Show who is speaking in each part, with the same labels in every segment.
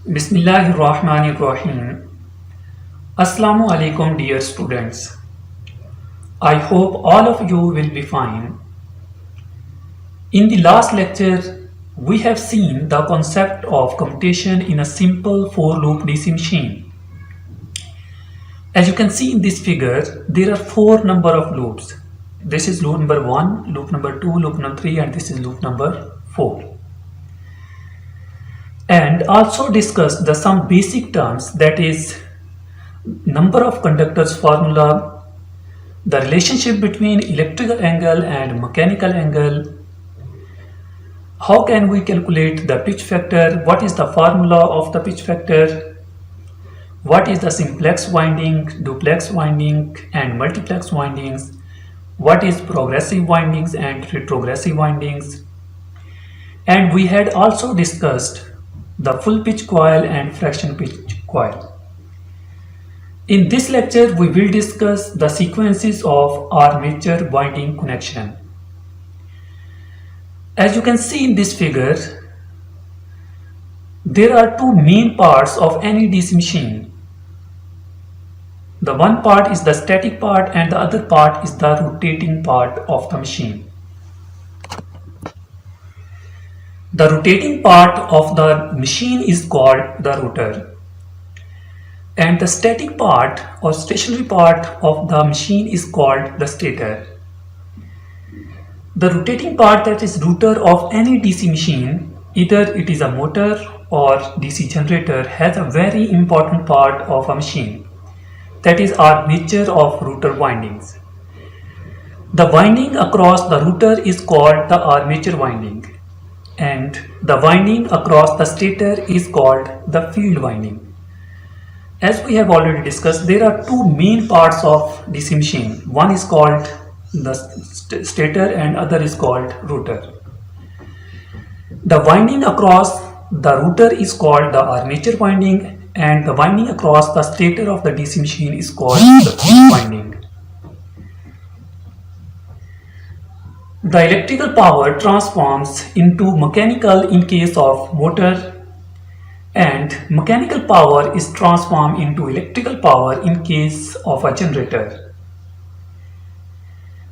Speaker 1: Bismillahirrahmanirrahim. Assalamu alaikum, dear students. I hope all of you will be fine. In the last lecture, we have seen the concept of computation in a simple for loop DC machine. As you can see in this figure, there are four number of loops. This is loop number 1, loop number 2, loop number 3, and this is loop number 4. And also discussed the some basic terms, that is number of conductors formula, the relationship between electrical angle and mechanical angle, how can we calculate the pitch factor, what is the formula of the pitch factor, what is the simplex winding, duplex winding and multiplex windings, what is progressive windings and retrogressive windings, and we had also discussed the full pitch coil and fraction pitch coil. In this lecture, we will discuss the sequences of armature winding connection. As you can see in this figure, there are two main parts of any DC machine. The one part is the static part and the other part is the rotating part of the machine. The rotating part of the machine is called the rotor. And the static part or stationary part of the machine is called the stator. The rotating part, that is rotor of any DC machine, either it is a motor or DC generator, has a very important part of a machine, that is armature of rotor windings. The winding across the rotor is called the armature winding, and the winding across the stator is called the field winding. As we have already discussed, there are two main parts of DC machine. One is called the stator and other is called rotor. The winding across the rotor is called the armature winding, and the winding across the stator of the DC machine is called the field winding. The electrical power transforms into mechanical in case of motor, and mechanical power is transformed into electrical power in case of a generator.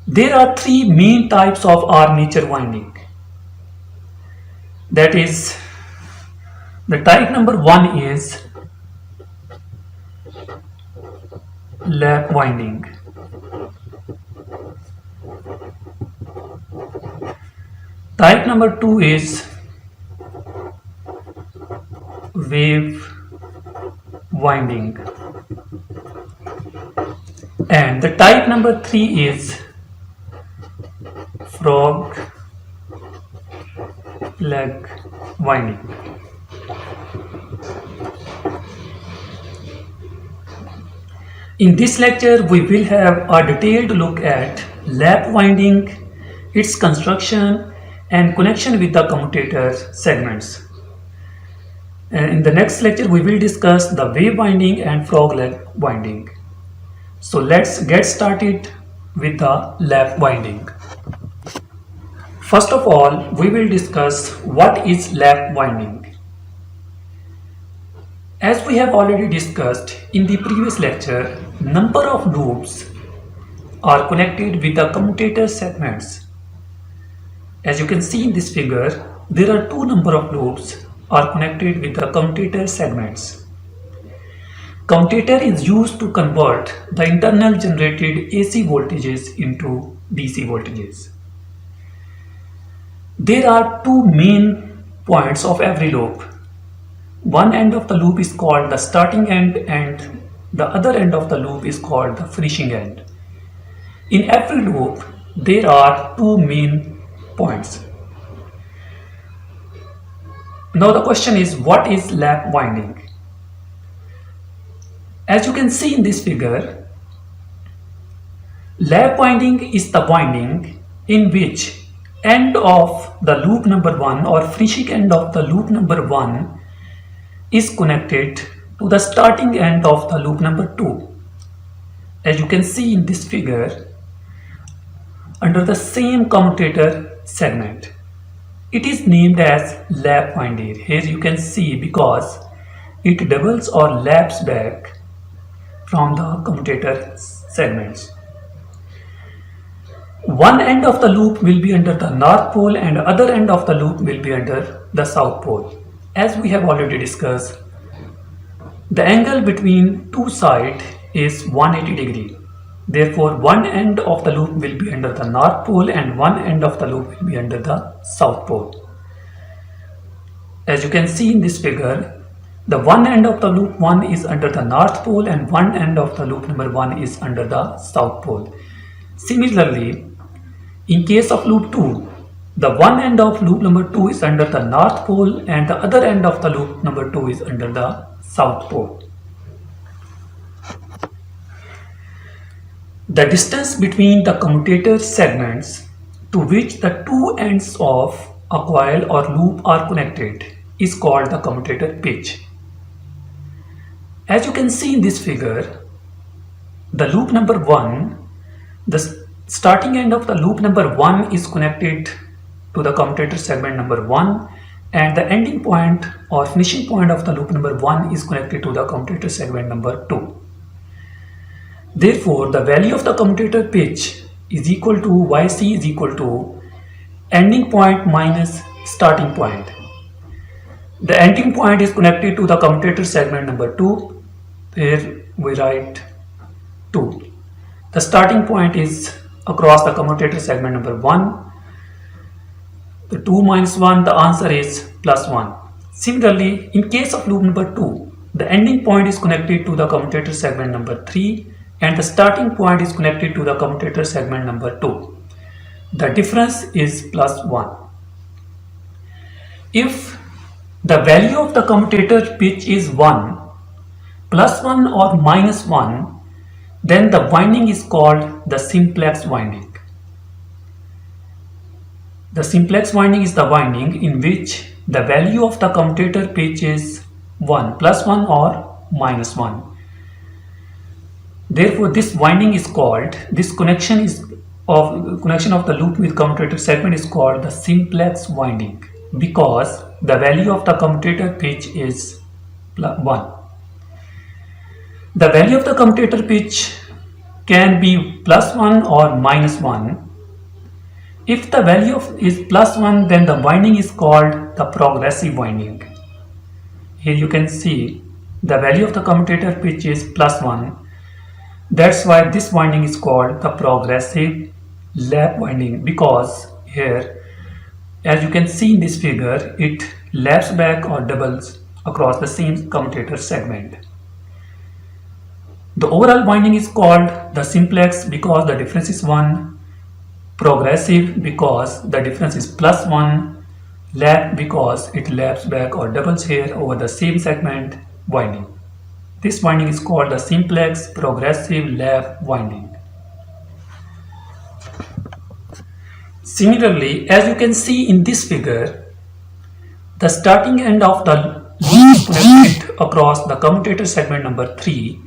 Speaker 1: There are three main types of armature winding. That is, the type number 1 is lap winding. Type number 2 is wave winding, and the type number 3 is frog leg winding. In this lecture, we will have a detailed look at lap winding, its construction and connection with the commutator segments. And in the next lecture, we will discuss the wave winding and frog leg winding. So let's get started with the lap winding. First of all, we will discuss what is lap winding. As we have already discussed in the previous lecture, number of loops are connected with the commutator segments. As you can see in this figure, there are two number of loops are connected with the commutator segments. Commutator is used to convert the internal generated AC voltages into DC voltages. There are two main points of every loop. One end of the loop is called the starting end and the other end of the loop is called the finishing end. In every loop, there are two main points. Now the question is, what is lap winding? As you can see in this figure, lap winding is the winding in which end of the loop number 1 or finishing end of the loop number 1 is connected to the starting end of the loop number 2. As you can see in this figure, under the same commutator segment. It is named as lap winding. Here you can see, because it doubles or laps back from the commutator segments. One end of the loop will be under the north pole and other end of the loop will be under the south pole. As we have already discussed, the angle between two sides is 180 degree. Therefore, one end of the loop will be under the north pole and one end of the loop will be under the south pole. As you can see in this figure, the one end of the loop 1 is under the north pole and one end of the loop number 1 is under the south pole. Similarly, in case of loop 2, the one end of loop number 2 is under the north pole and the other end of the loop number 2 is under the south pole. The distance between the commutator segments to which the two ends of a coil or loop are connected is called the commutator pitch. As you can see in this figure, the loop number 1, the starting end of the loop number 1 is connected to the commutator segment number 1 and the ending point or finishing point of the loop number 1 is connected to the commutator segment number 2. Therefore, the value of the commutator pitch is equal to YC is equal to ending point minus starting point. The ending point is connected to the commutator segment number 2. Here we write 2. The starting point is across the commutator segment number 1. The 2 minus 1, the answer is plus 1. Similarly, in case of loop number 2, the ending point is connected to the commutator segment number 3 and the starting point is connected to the commutator segment number 2. The difference is plus 1. If the value of the commutator pitch is 1, plus 1 or minus 1, then the winding is called the simplex winding. The simplex winding is the winding in which the value of the commutator pitch is 1, plus 1 or minus 1. Therefore, this winding is called, this connection of the loop with commutator segment is called the simplex winding because the value of the commutator pitch is 1. The value of the commutator pitch can be plus 1 or minus 1. If the value is plus 1, then the winding is called the progressive winding. Here you can see the value of the commutator pitch is plus 1. That's why this winding is called the progressive lap winding because here, as you can see in this figure, it laps back or doubles across the same commutator segment. The overall winding is called the simplex because the difference is 1, progressive because the difference is plus 1, lap because it laps back or doubles here over the same segment winding. This winding is called the simplex progressive lap winding. Similarly, as you can see in this figure, the starting end of the loop is connected across the commutator segment number 3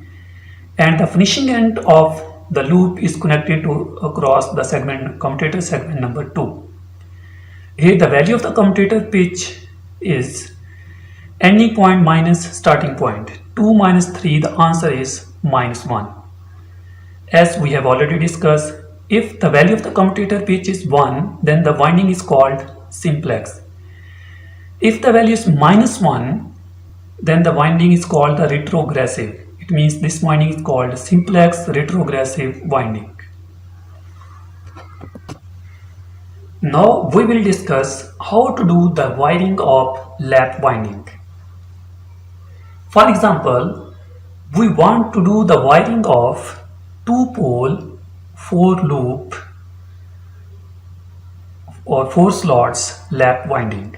Speaker 1: and the finishing end of the loop is connected to across the commutator segment number 2. Here the value of the commutator pitch is ending point minus starting point. 2 minus 3, the answer is minus 1. As we have already discussed, if the value of the commutator pitch is 1, then the winding is called simplex. If the value is minus 1, then the winding is called the retrogressive. It means this winding is called simplex retrogressive winding. Now we will discuss how to do the wiring of lap winding. For example, we want to do the wiring of 2-pole 4-loop or 4 slots lap winding.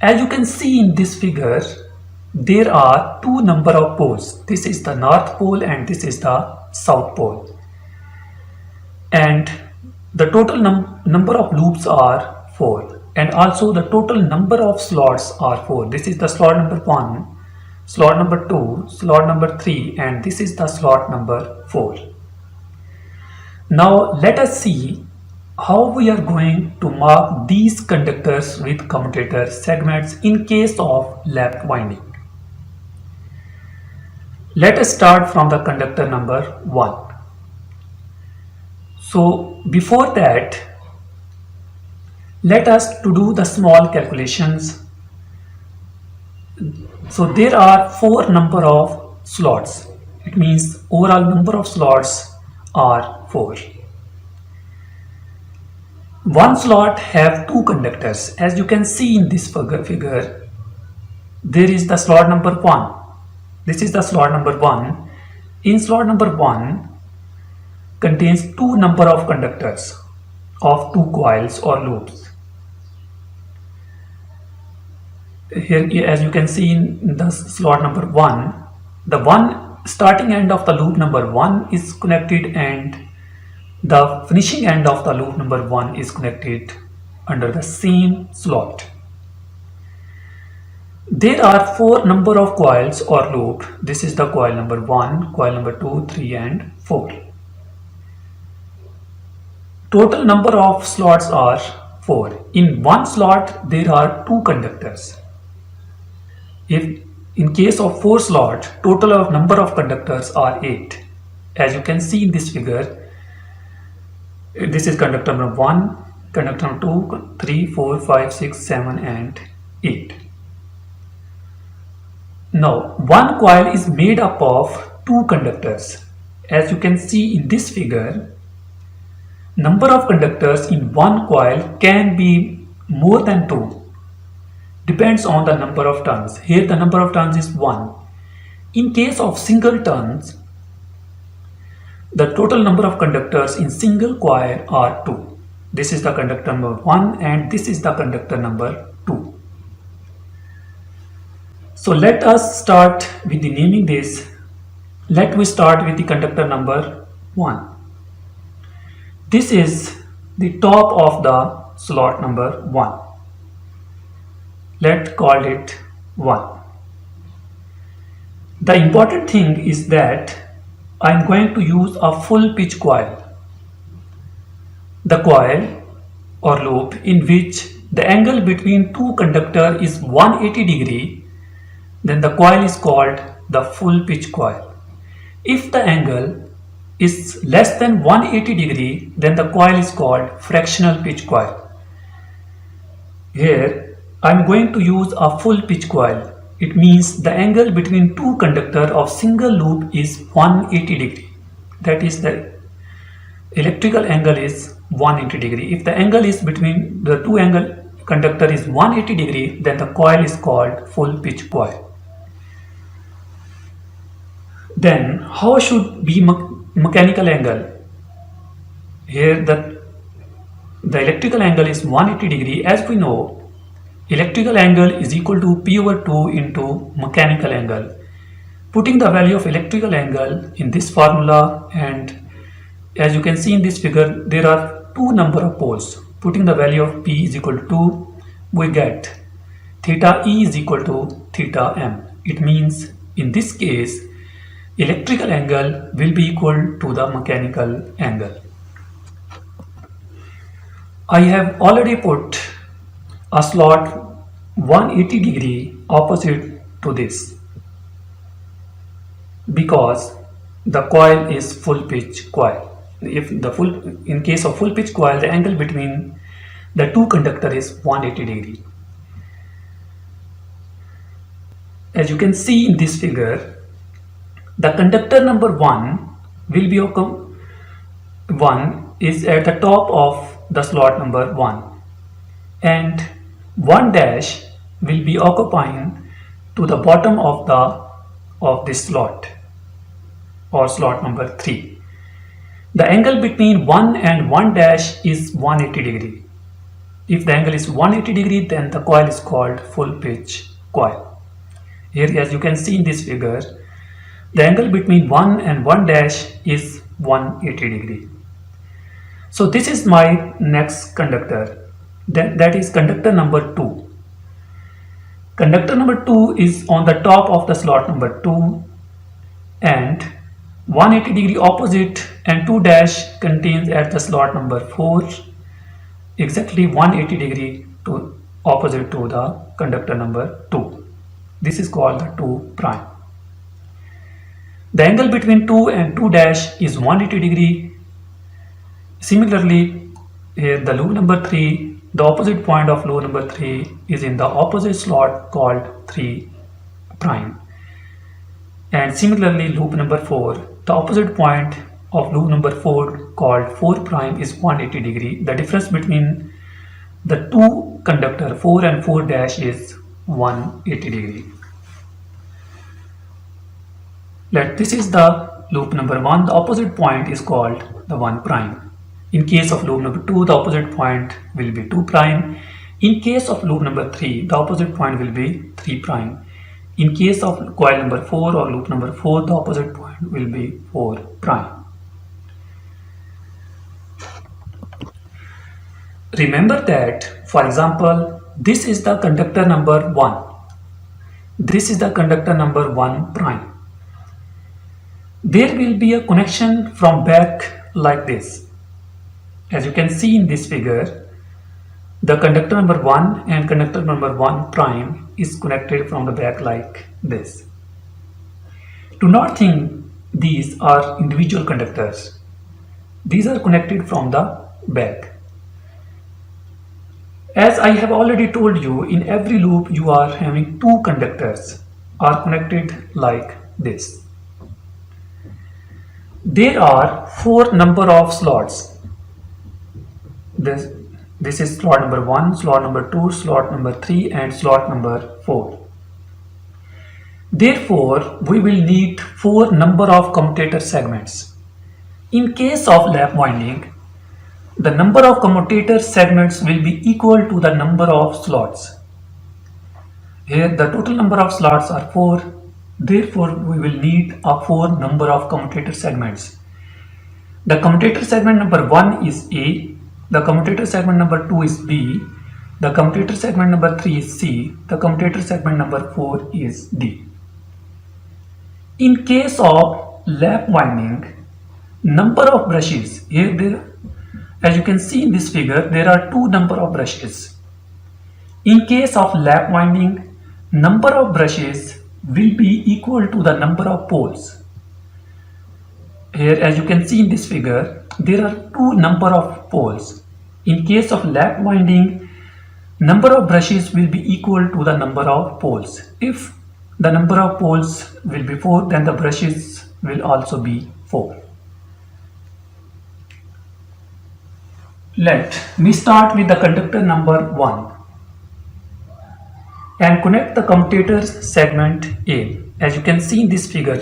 Speaker 1: As you can see in this figure, there are two number of poles. This is the north pole and this is the south pole. And the total number of loops are 4 and also the total number of slots are 4. This is the slot number 1, slot number 2, slot number 3 and this is the slot number 4. Now let us see how we are going to mark these conductors with commutator segments in case of lap winding. Let us start from the conductor number 1. So before that, let us to do the small calculations. So there are 4 number of slots. It means overall number of slots are 4. One slot have 2 conductors. As you can see in this figure, there is the slot number 1. This is the slot number 1. In slot number 1 contains 2 number of conductors of 2 coils or loops. Here, as you can see in the slot number 1, the one starting end of the loop number 1 is connected and the finishing end of the loop number 1 is connected under the same slot. There are 4 number of coils or loop. This is the coil number 1, coil number 2, 3 and 4. Total number of slots are 4. In one slot there are 2 conductors. If in case of 4 slot, total of number of conductors are 8. As you can see in this figure, this is conductor number 1, conductor number 2, 3, 4, 5, 6, 7 and 8. Now, one coil is made up of 2 conductors. As you can see in this figure, number of conductors in one coil can be more than 2. Depends on the number of turns. Here the number of turns is 1. In case of single turns, the total number of conductors in single coil are 2. This is the conductor number 1 and this is the conductor number 2. So let us start with the naming this. Let we start with the conductor number 1. This is the top of the slot number 1. Let's call it 1. The important thing is that I am going to use a full pitch coil. The coil or loop in which the angle between 2 conductors is 180 degree, then the coil is called the full pitch coil. If the angle is less than 180 degree, then the coil is called fractional pitch coil. Here I am going to use a full pitch coil. It means the angle between 2 conductors of single loop is 180 degree. That is the electrical angle is 180 degree. If the angle is between the 2 angle conductor is 180 degree, then the coil is called full pitch coil. Then how should be mechanical angle? Here the electrical angle is 180 degree. As we know, electrical angle is equal to P over 2 into mechanical angle. Putting the value of electrical angle in this formula, and as you can see in this figure, there are 2 number of poles. Putting the value of P is equal to 2, we get theta E is equal to theta M. It means in this case, electrical angle will be equal to the mechanical angle. I have already put a slot 180 degree opposite to this because the coil is full pitch coil. In case of full pitch coil, the angle between the 2 conductors is 180 degree. As you can see in this figure, the conductor number 1 will be 1 is at the top of the slot number 1 and 1 dash will be occupying to the bottom of this slot or slot number 3. The angle between 1 and 1 dash is 180 degree. If the angle is 180 degree, then the coil is called full pitch coil. Here, as you can see in this figure, the angle between 1 and 1 dash is 180 degree. So this is my next conductor. That is conductor number 2. Conductor number 2 is on the top of the slot number 2 and 180 degree opposite and 2 dash contains at the slot number 4 exactly 180 degree to opposite to the conductor number 2. This is called the 2 prime. The angle between 2 and 2 dash is 180 degree. Similarly, here the loop number 3, the opposite point of loop number 3 is in the opposite slot called 3 prime. And similarly, loop number 4, the opposite point of loop number 4 called 4 prime is 180 degree. The difference between the two conductor 4 and 4 dash is 180 degree. This is the loop number 1, the opposite point is called the 1 prime. In case of loop number 2, the opposite point will be 2 prime. In case of loop number 3, the opposite point will be 3 prime. In case of coil number 4 or loop number 4, the opposite point will be 4 prime. Remember that, for example, this is the conductor number 1. This is the conductor number 1 prime. There will be a connection from back like this. As you can see in this figure, the conductor number 1 and conductor number 1 prime is connected from the back like this. Do not think these are individual conductors. These are connected from the back. As I have already told you, in every loop you are having two conductors are connected like this. There are 4 number of slots. This is slot number 1, slot number 2, slot number 3 and slot number 4. Therefore, we will need 4 number of commutator segments. In case of lap winding, the number of commutator segments will be equal to the number of slots. Here the total number of slots are 4. Therefore, we will need a 4 number of commutator segments. The commutator segment number 1 is A. The commutator segment number 2 is B. The commutator segment number 3 is C. The commutator segment number 4 is D. In case of lap winding, number of brushes, as you can see in this figure, there are 2 number of brushes. In case of lap winding, number of brushes will be equal to the number of poles. Here, as you can see in this figure, there are 2 number of poles. In case of lap winding, number of brushes will be equal to the number of poles. If the number of poles will be 4, then the brushes will also be 4. Let me start with the conductor number 1 and connect the commutator segment A. As you can see in this figure,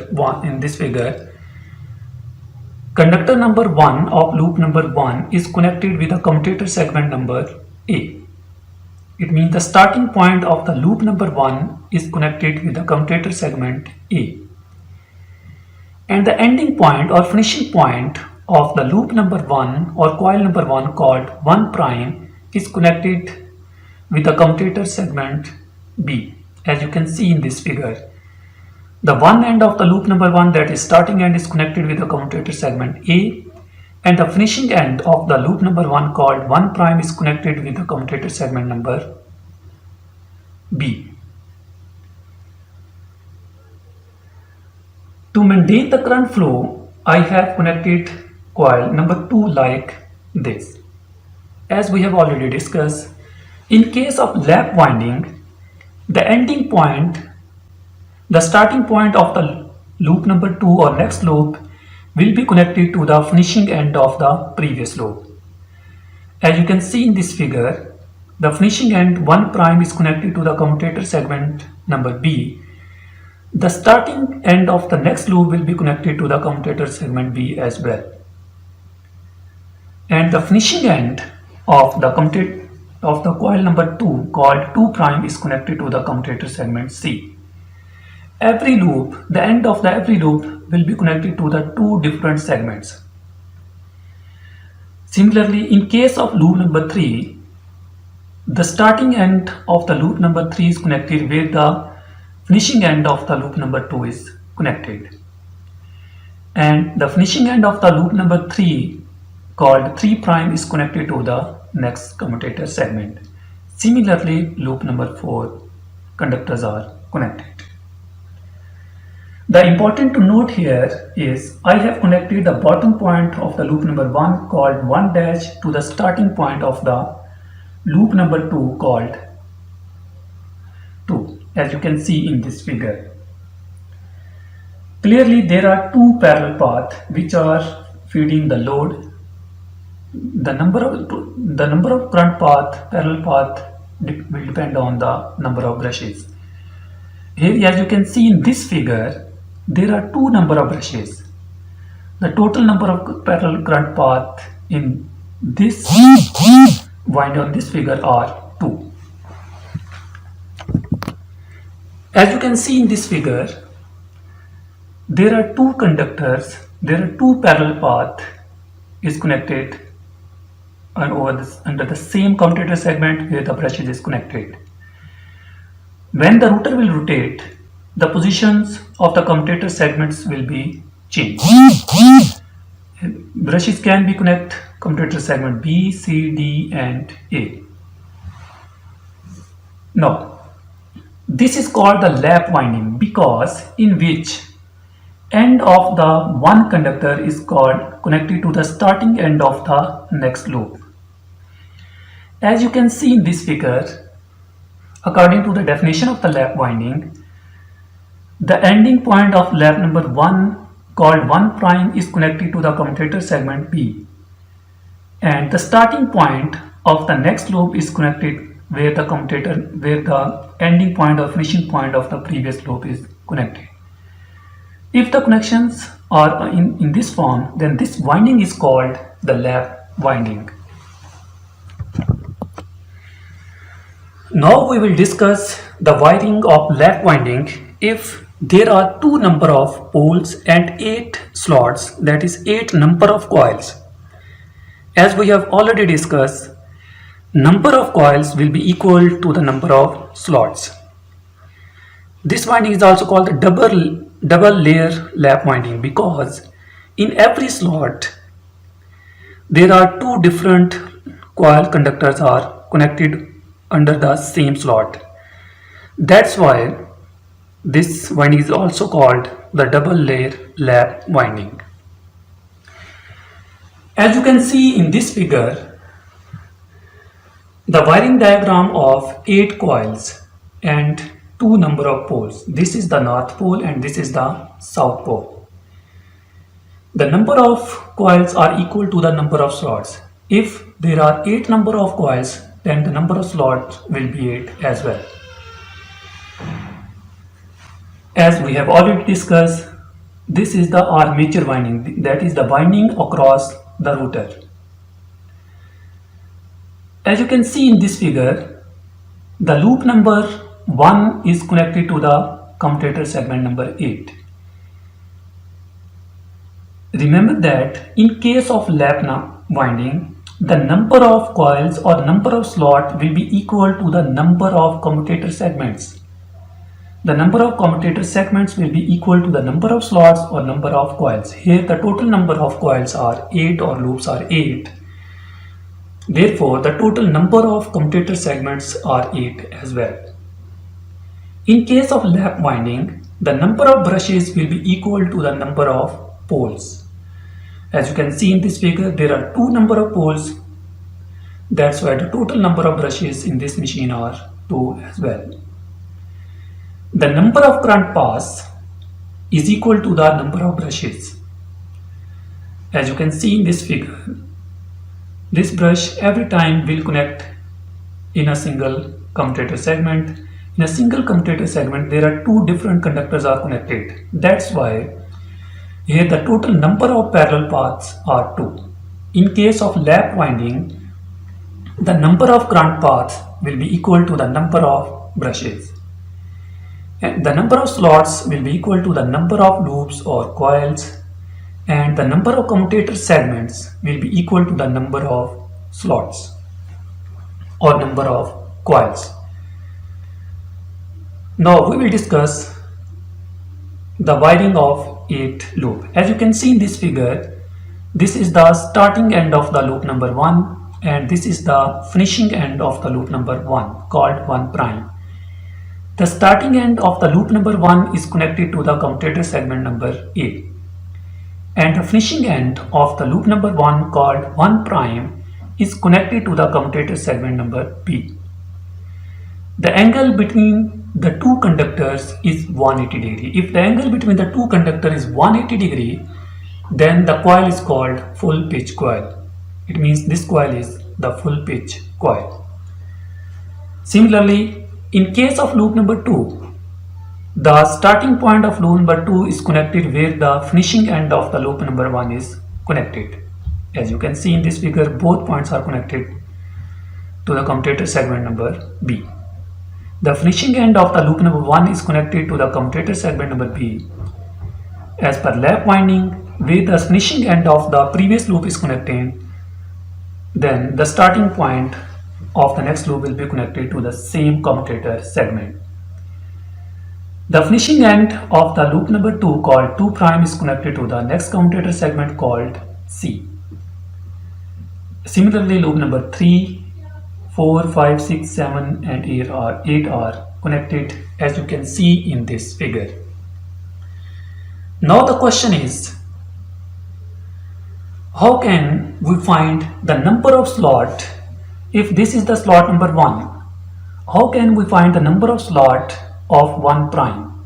Speaker 1: conductor number 1 of loop number 1 is connected with the commutator segment number A. It means the starting point of the loop number 1 is connected with the commutator segment A. And the ending point or finishing point of the loop number 1 or coil number 1 called 1 prime is connected with the commutator segment B. As you can see in this figure, the one end of the loop number 1, that is starting end, is connected with the commutator segment A, and the finishing end of the loop number 1 called 1 prime is connected with the commutator segment number B. To maintain the current flow, I have connected coil number 2 like this. As we have already discussed, in case of lap winding, the ending point, the starting point of the loop number 2 or next loop will be connected to the finishing end of the previous loop. As you can see in this figure, the finishing end 1 prime is connected to the commutator segment number B. The starting end of the next loop will be connected to the commutator segment B as well. And the finishing end of the coil number 2 called 2 prime is connected to the commutator segment C. Every loop, the end of every loop will be connected to the 2 different segments. Similarly, in case of loop number 3, the starting end of the loop number 3 is connected where the finishing end of the loop number 2 is connected. And the finishing end of the loop number 3 called 3 prime is connected to the next commutator segment. Similarly, loop number 4 conductors are connected. The important to note here is I have connected the bottom point of the loop number 1 called 1 dash to the starting point of the loop number 2 called 2, as you can see in this figure. Clearly there are two parallel paths which are feeding the load. The number of current path, parallel path will depend on the number of brushes. Here, as you can see in this figure, there are two number of brushes. The total number of parallel current path in this winding on this figure are 2. As you can see in this figure, there are two conductors, there are two parallel paths is connected and under the same commutator segment where the brushes is connected. When the router will rotate, the positions of the commutator segments will be changed. Brushes can be connect commutator segment B, C, D and A. Now, this is called the lap winding because in which end of the one conductor is called connected to the starting end of the next loop. As you can see in this figure, according to the definition of the lap winding, the ending point of lap number 1 called 1 prime is connected to the commutator segment B, and the starting point of the next loop is connected where the ending point or finishing point of the previous loop is connected. If the connections are in this form, then this winding is called the lap winding. Now we will discuss the wiring of lap winding if there are two number of poles and 8 slots, that is 8 number of coils. As we have already discussed, number of coils will be equal to the number of slots. This winding is also called the double layer lap winding because in every slot there are two different coil conductors are connected under the same slot. That's why this winding is also called the double layer lap winding. As you can see in this figure, the wiring diagram of 8 coils and 2 number of poles. This is the north pole and this is the south pole. The number of coils are equal to the number of slots. If there are 8 number of coils, then the number of slots will be 8 as well. As we have already discussed, this is the armature winding, that is the winding across the router. As you can see in this figure, the loop number 1 is connected to the commutator segment number 8. Remember that in case of lap winding, the number of coils or number of slots will be equal to the number of commutator segments. The number of commutator segments will be equal to the number of slots or number of coils. Here the total number of coils are 8 or loops are 8. Therefore, the total number of commutator segments are 8 as well. In case of lap winding, the number of brushes will be equal to the number of poles. As you can see in this figure, there are 2 number of poles. That's why the total number of brushes in this machine are 2 as well. The number of current paths is equal to the number of brushes. As you can see in this figure, this brush every time will connect in a single commutator segment. In a single commutator segment, there are 2 different conductors are connected. That's why here the total number of parallel paths are 2. In case of lap winding, the number of current paths will be equal to the number of brushes. And the number of slots will be equal to the number of loops or coils, and the number of commutator segments will be equal to the number of slots or number of coils. Now we will discuss the wiring of 8 loop. As you can see in this figure, this is the starting end of the loop number 1 and this is the finishing end of the loop number 1 called 1 prime. The starting end of the loop number 1 is connected to the commutator segment number A, and the finishing end of the loop number 1 called 1 prime is connected to the commutator segment number B. The angle between the two conductors is 180 degree. If the angle between the two conductors is 180 degree, then the coil is called full pitch coil. It means this coil is the full pitch coil. Similarly, in case of loop number 2, the starting point of loop number 2 is connected where the finishing end of the loop number 1 is connected. As you can see in this figure, both points are connected to the commutator segment number B. The finishing end of the loop number 1 is connected to the commutator segment number B. As per lap winding, where the finishing end of the previous loop is connected, then the starting point of the next loop will be connected to the same commutator segment. The finishing end of the loop number 2 called 2 prime is connected to the next commutator segment called C. Similarly, loop number 3, 4, 5, 6, 7 and 8 are connected as you can see in this figure. Now the question is, how can we find the number of slot if this is the slot number 1? How can we find the number of slot of 1 prime?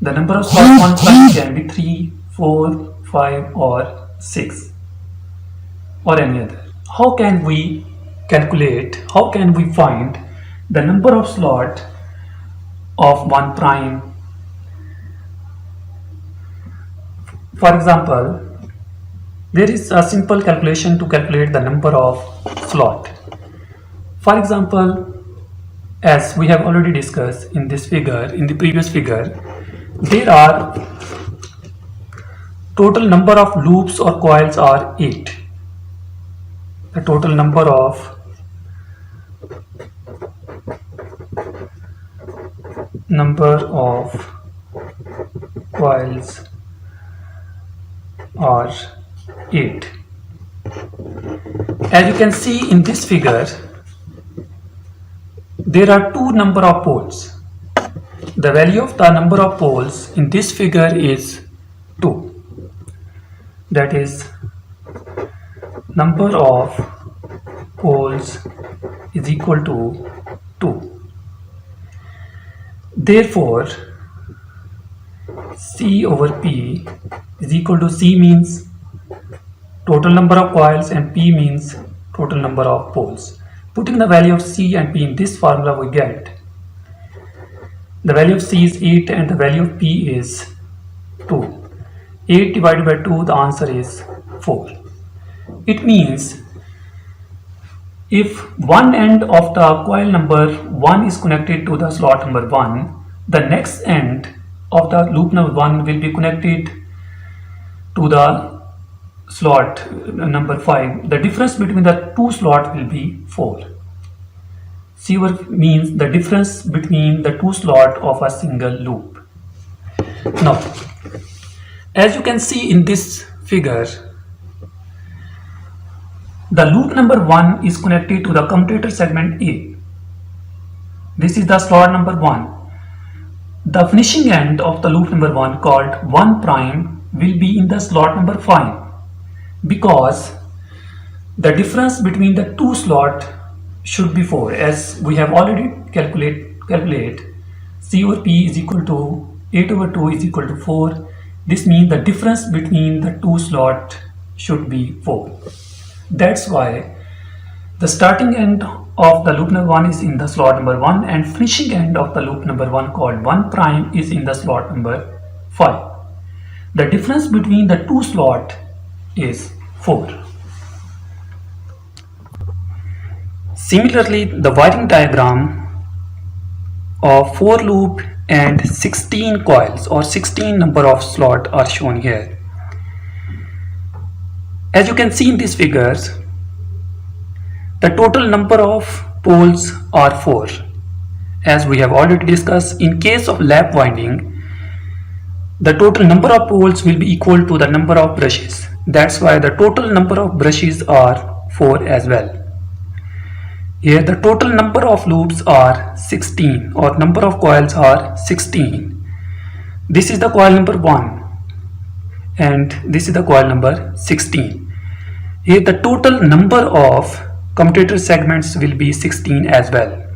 Speaker 1: The number of slot 1 prime can be 3, 4, 5 or 6 or any other. How can we calculate, how can we find the number of slot of 1 prime? For example, there is a simple calculation to calculate the number of slot. For example, as we have already discussed in this figure, in the previous figure, there are total number of loops or coils are 8. The total number of coils are 8. As you can see in this figure, there are two number of poles. The value of the number of poles in this figure is 2. That is, number of poles is equal to 2. Therefore, C over P is equal to C means total number of coils and P means total number of poles. Putting the value of C and P in this formula, we get the value of C is 8 and the value of P is 2. 8 divided by 2, the answer is 4. It means if one end of the coil number 1 is connected to the slot number 1, the next end of the loop number 1 will be connected to the slot number 5. The difference between the two slots will be 4. C means the difference between the two slots of a single loop. Now, as you can see in this figure, the loop number 1 is connected to the commutator segment A. This is the slot number 1. The finishing end of the loop number 1 called 1 prime will be in the slot number 5 because the difference between the two slots should be 4, as we have already calculate C over P is equal to 8 over 2 is equal to 4. This means the difference between the two slots should be 4. That's why the starting end of the loop number 1 is in the slot number 1 and finishing end of the loop number 1 called 1 prime is in the slot number 5. The difference between the two slots is 4. Similarly, the wiring diagram of 4 loop and 16 coils or 16 number of slots are shown here. As you can see in these figures, the total number of poles are 4. As we have already discussed, in case of lap winding, the total number of poles will be equal to the number of brushes. That's why the total number of brushes are 4 as well. Here the total number of loops are 16 or number of coils are 16. This is the coil number 1 and this is the coil number 16. Here the total number of commutator segments will be 16 as well.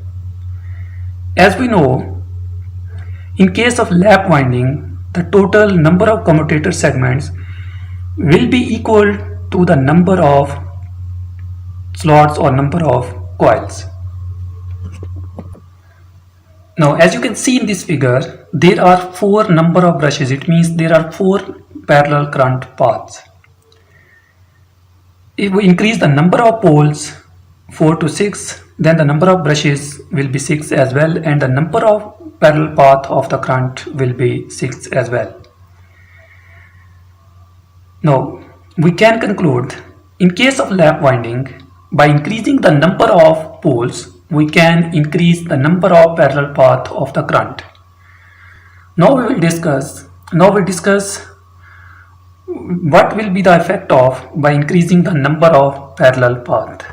Speaker 1: As we know, in case of lap winding, the total number of commutator segments will be equal to the number of slots or number of coils. Now as you can see in this figure, there are 4 number of brushes. It means there are 4 parallel current paths. If we increase the number of poles 4 to 6, then the number of brushes will be 6 as well, and the number of parallel path of the current will be 6 as well. Now we can conclude, in case of lap winding, by increasing the number of poles, we can increase the number of parallel path of the current. Now we discuss what will be the effect of by increasing the number of parallel path.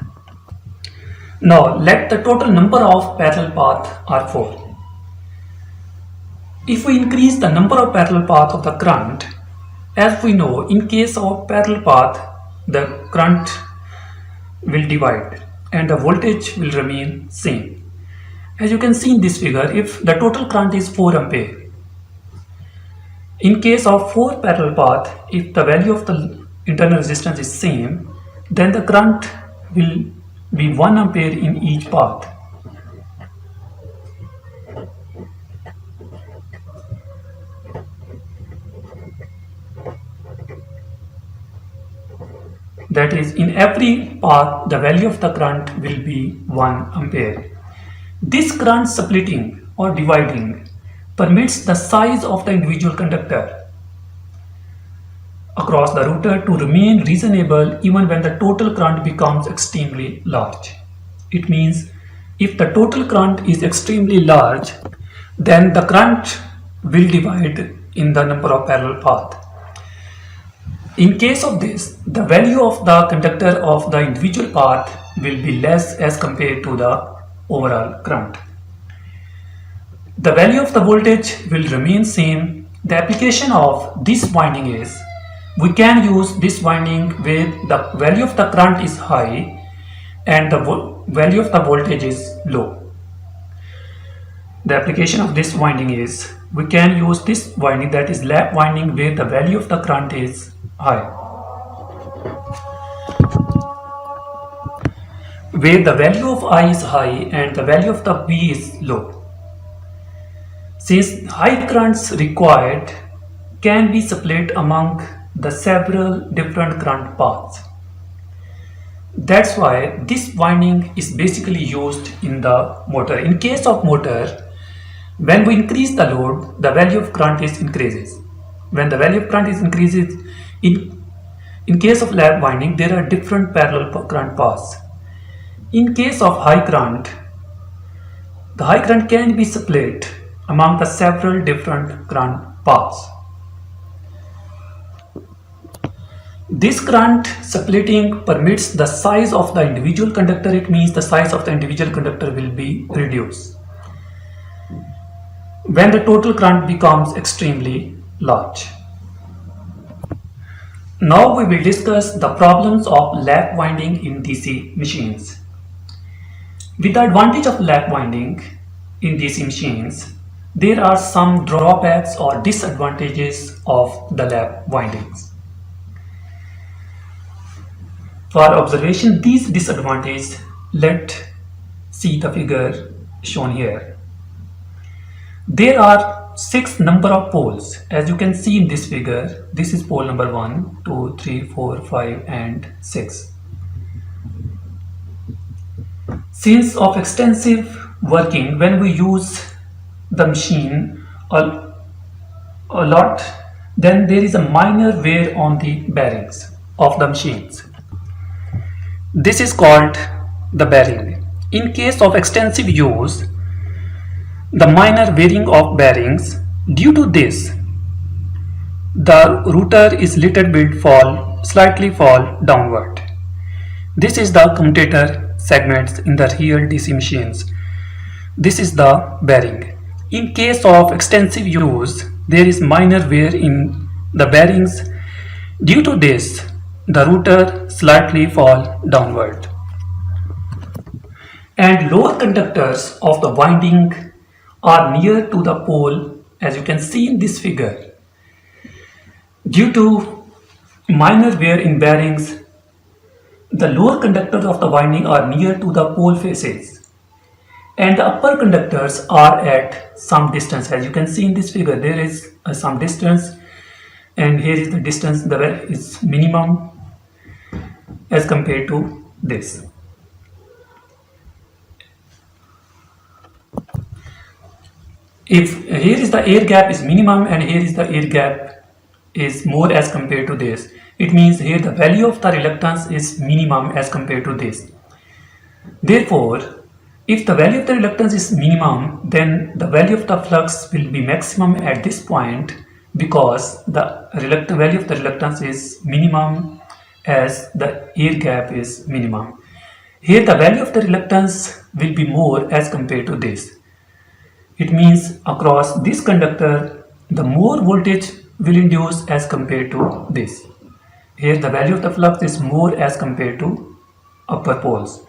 Speaker 1: Now let the total number of parallel path are 4. If we increase the number of parallel path of the current, as we know, in case of parallel path, the current will divide and the voltage will remain same. As you can see in this figure, if the total current is 4 ampere, in case of 4 parallel path, if the value of the internal resistance is same, then the current will be 1 ampere in each path. That is, in every path the value of the current will be 1 ampere. This current splitting or dividing permits the size of the individual conductor across the router to remain reasonable even when the total current becomes extremely large. It means if the total current is extremely large, then the current will divide in the number of parallel paths. In case of this, the value of the conductor of the individual path will be less as compared to the overall current. The value of the voltage will remain same. The application of this winding is, we can use this winding where the value of the current is high and the value of the voltage is low. The application of this winding is, we can use this winding, that is lap winding, where the value of the current is high, where the value of I is high and the value of the V is low. Since high currents required can be split among the several different current paths. That's why this winding is basically used in the motor. In case of motor, when we increase the load, the value of current is increases. When the value of current is increases, in case of lap winding, there are different parallel current paths. In case of high current, the high current can be split among the several different current paths. This current splitting permits the size of the individual conductor. It means the size of the individual conductor will be reduced when the total current becomes extremely large. Now we will discuss the problems of lap winding in DC machines. With the advantage of lap winding in DC machines, there are some drawbacks or disadvantages of the lap windings. For observation these disadvantages, let's see the figure shown here. There are 6 number of poles. As you can see in this figure, this is pole number 1, 2, 3, 4, 5 and 6. Since of extensive working, when we use the machine a lot, then there is a minor wear on the bearings of the machines. This is called the bearing. In case of extensive use, the minor wearing of bearings, due to this, the router is little bit slightly fall downward. This is the commutator segments in the real DC machines. This is the bearing. In case of extensive use, there is minor wear in the bearings. Due to this, the rotor slightly fall downward. And lower conductors of the winding are near to the pole, as you can see in this figure. Due to minor wear in bearings, the lower conductors of the winding are near to the pole faces, and the upper conductors are at some distance. As you can see in this figure, there is some distance, and here is the distance that is minimum as compared to this. If here is the air gap is minimum and here is the air gap is more as compared to this, it means here the value of the reluctance is minimum as compared to this. Therefore, if the value of the reluctance is minimum, then the value of the flux will be maximum at this point, because the value of the reluctance is minimum as the air gap is minimum. Here the value of the reluctance will be more as compared to this. It means across this conductor, the more voltage will induce as compared to this. Here the value of the flux is more as compared to upper poles.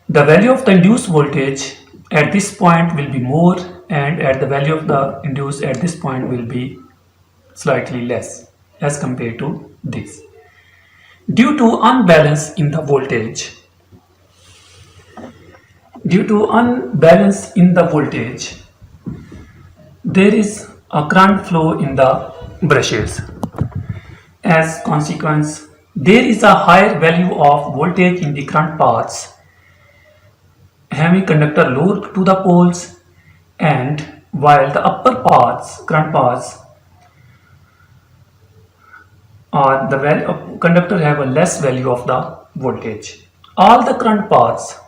Speaker 1: The value of the induced voltage at this point will be more, and at the value of the induced at this point will be slightly less as compared to this. Due to unbalance in the voltage, there is a current flow in the brushes. As consequence, there is a higher value of voltage in the current paths, having conductor lower to the poles, and while the upper paths, current paths, the value of conductor have a less value of the voltage. All the current paths,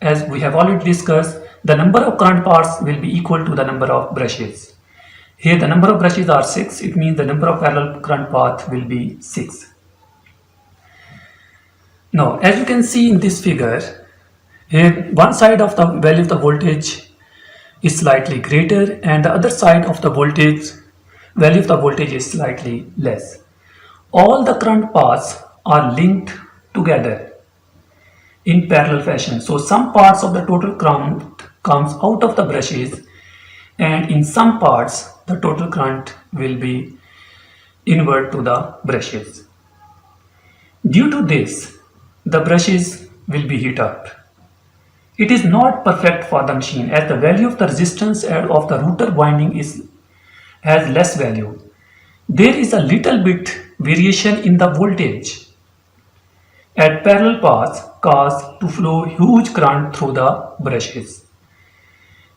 Speaker 1: as we have already discussed, the number of current paths will be equal to the number of brushes. Here the number of brushes are 6, it means the number of parallel current path will be 6. Now, as you can see in this figure, here one side of the value of the voltage is slightly greater, and the other side of the value of the voltage is slightly less. All the current paths are linked together in parallel fashion. So some parts of the total current comes out of the brushes, and in some parts the total current will be inward to the brushes. Due to this, the brushes will be heat up. It is not perfect for the machine, as the value of the resistance of the rotor winding has less value. There is a little bit variation in the voltage at parallel paths cause to flow huge current through the brushes,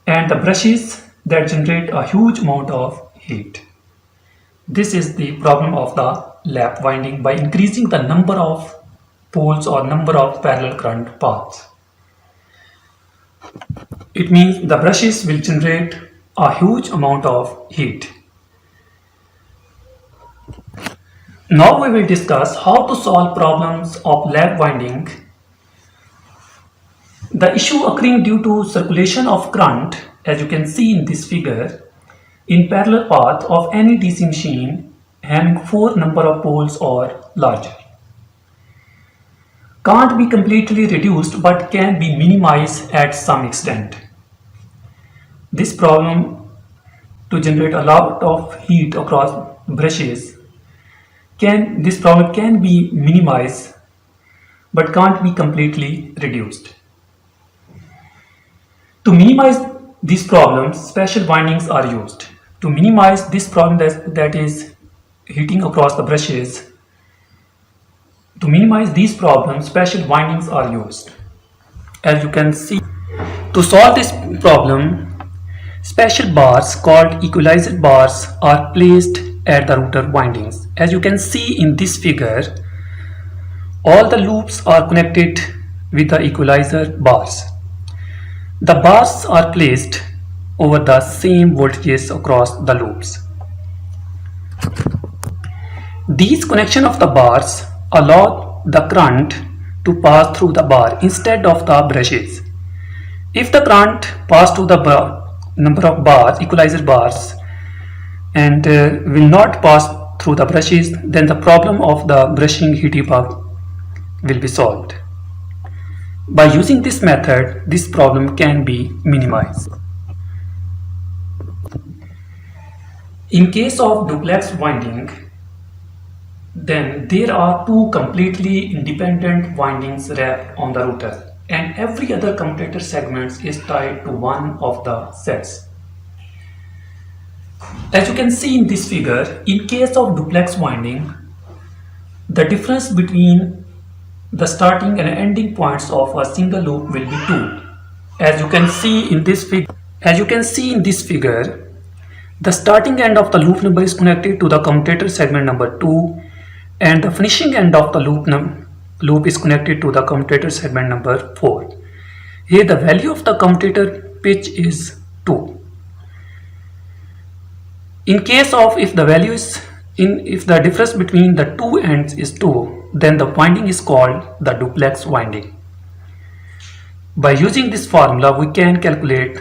Speaker 1: and the brushes that generate a huge amount of heat. This is the problem of the lap winding by increasing the number of poles or number of parallel current paths. It means the brushes will generate a huge amount of heat. Now we will discuss how to solve problems of lap winding. The issue occurring due to circulation of current, as you can see in this figure, in parallel path of any DC machine having 4 number of poles or larger, can't be completely reduced but can be minimized at some extent. This problem, to generate a lot of heat across brushes, this problem can be minimized but can't be completely reduced. To minimize these problems, special windings are used. To minimize this problem that is heating across the brushes, to minimize these problems, special windings are used. As you can see, to solve this problem, special bars called equalizer bars are placed at the rotor windings. As you can see in this figure, all the loops are connected with the equalizer bars. The bars are placed over the same voltages across the loops. These connection of the bars allow the current to pass through the bar instead of the brushes. If the current pass through the number of bars, equalizer bars, and will not pass through the brushes, then the problem of the brushing heat epoch will be solved. By using this method, this problem can be minimized. In case of duplex winding, then there are two completely independent windings wrapped on the router, and every other commutator segment is tied to one of the sets. As you can see in this figure, in case of duplex winding, the difference between the starting and ending points of a single loop will be 2. As you can see in this figure, the starting end of the loop number is connected to the commutator segment number 2, and the finishing end of the loop is connected to the commutator segment number 4. Here the value of the commutator pitch is 2. In case of if the difference between the two ends is 2, then the winding is called the duplex winding. By using this formula, we can calculate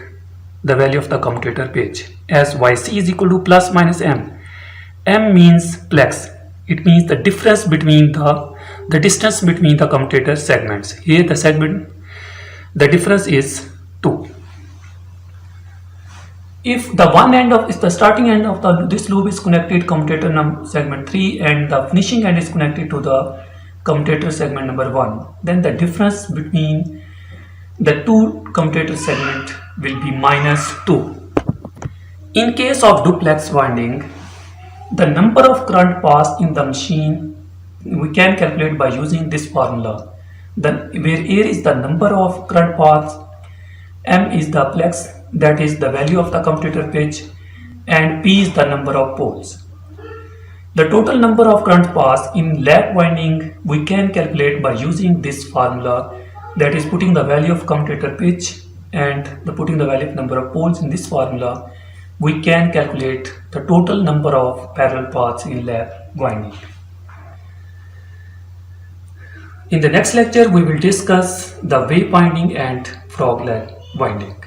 Speaker 1: the value of the commutator pitch as Yc is equal to plus minus m. M means plex. It means the difference between the distance between the commutator segments. Here the difference is 2. If the starting end of this loop is connected commutator segment 3 and the finishing end is connected to the commutator segment number 1, then the difference between the two commutator segments will be minus 2. In case of duplex winding, the number of current passed in the machine we can calculate by using this formula. Where A is the number of current paths, M is the plex, that is the value of the commutator pitch, and P is the number of poles. The total number of current paths in lap winding we can calculate by using this formula, that is putting the value of commutator pitch and putting the value of number of poles in this formula. We can calculate the total number of parallel paths in lap winding. In the next lecture, we will discuss the wave winding and frog leg winding.